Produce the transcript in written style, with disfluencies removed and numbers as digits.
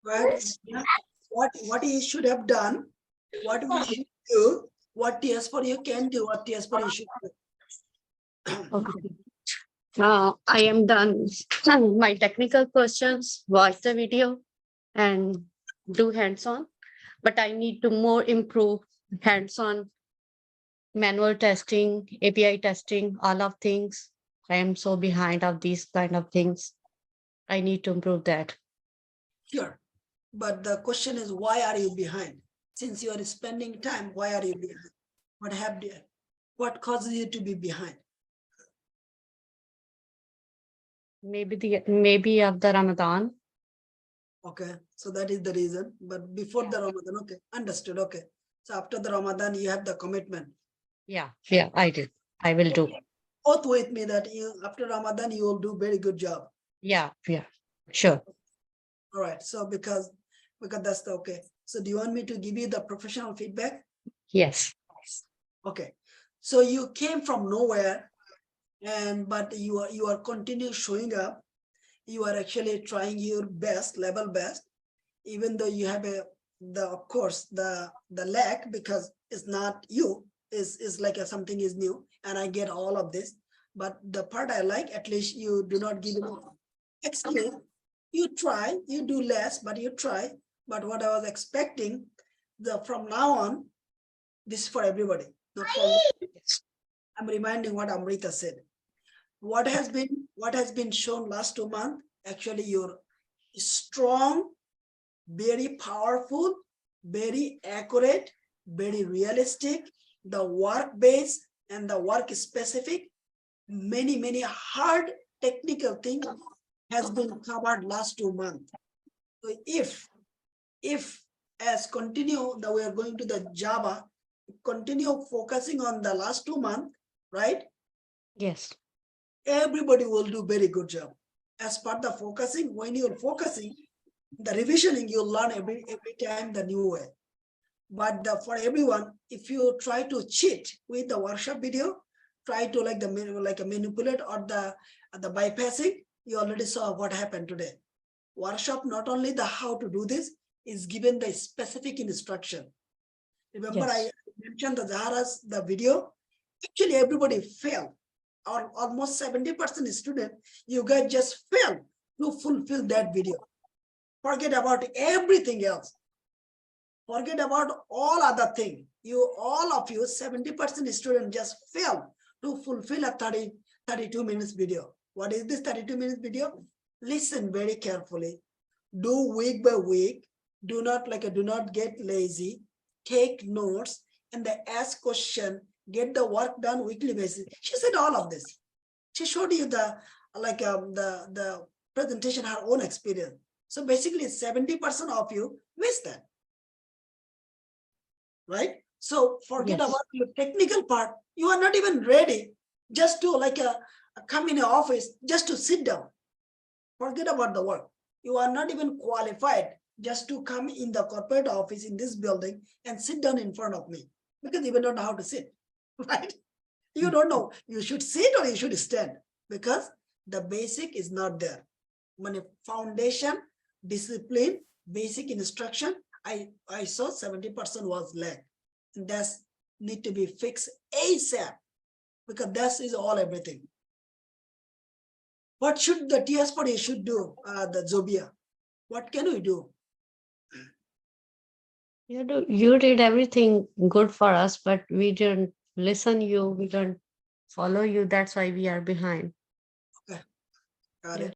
Right? What you should have done, what we should do, what TS for you can do, what TS for you should do. Okay. I am done. My technical questions, watch the video and do hands-on. But I need to more improve hands-on manual testing, API testing, all of things. I am so behind of these kind of things. I need to improve that. Sure. But the question is, why are you behind? Since you are spending time, why are you behind? What causes you to be behind? Maybe of the Ramadan. Okay, so that is the reason. But before the Ramadan, okay, understood. Okay. So after the Ramadan, you have the commitment. Yeah, I did. I will do. Both with me that you after Ramadan you will do very good job. Yeah, sure. All right. So because that's the okay. So do you want me to give you the professional feedback? Yes. Okay. So you came from nowhere, but you are continue showing up. You are actually trying your best, level best, even though you have of course the lack, because it's not you, is like something is new, and I get all of this. But the part I like, at least you do not give excuse. You try, you do less, but you try. But what I was expecting, from now on, this is for everybody. Not for I'm reminding what Amrita said. What has been shown last 2 months, actually you're strong, very powerful, very accurate, very realistic, the work based and the work specific, many hard technical things has been covered last 2 months. So if as continue that we are going to the Java, continue focusing on the last 2 months, right? Yes. Everybody will do very good job. As part of focusing, when you're focusing, the revisioning, you'll learn every time the new way. But for everyone, if you try to cheat with the workshop video, try to manipulate or the bypassing, you already saw what happened today. Workshop, not only the how to do this, is given the specific instruction. Remember, yes. I mentioned the video. Actually, everybody failed. Or almost 70% student, you guys just failed to fulfill that video. Forget about everything else. Forget about all other things. All of you, 70% student just failed to fulfill a 32 minutes video. What is this 32 minutes video? Listen very carefully. Do week by week. Do not get lazy. Take notes and ask question. Get the work done weekly basis. She said all of this. She showed you the presentation, her own experience. So basically 70% of you missed that. Right? So forget about your technical part. You are not even ready just to come in the office, just to sit down. Forget about the work. You are not even qualified just to come in the corporate office in this building and sit down in front of me, because you don't know how to sit, right? You don't know you should sit or you should stand, because the basic is not there. When foundation, discipline, basic instruction, I saw 70% was lack. And that's need to be fixed ASAP, because that is all everything. What should the TS party should do, the Zobia? What can we do? You did everything good for us, but we didn't listen you, we don't follow you. That's why we are behind. Okay, got it.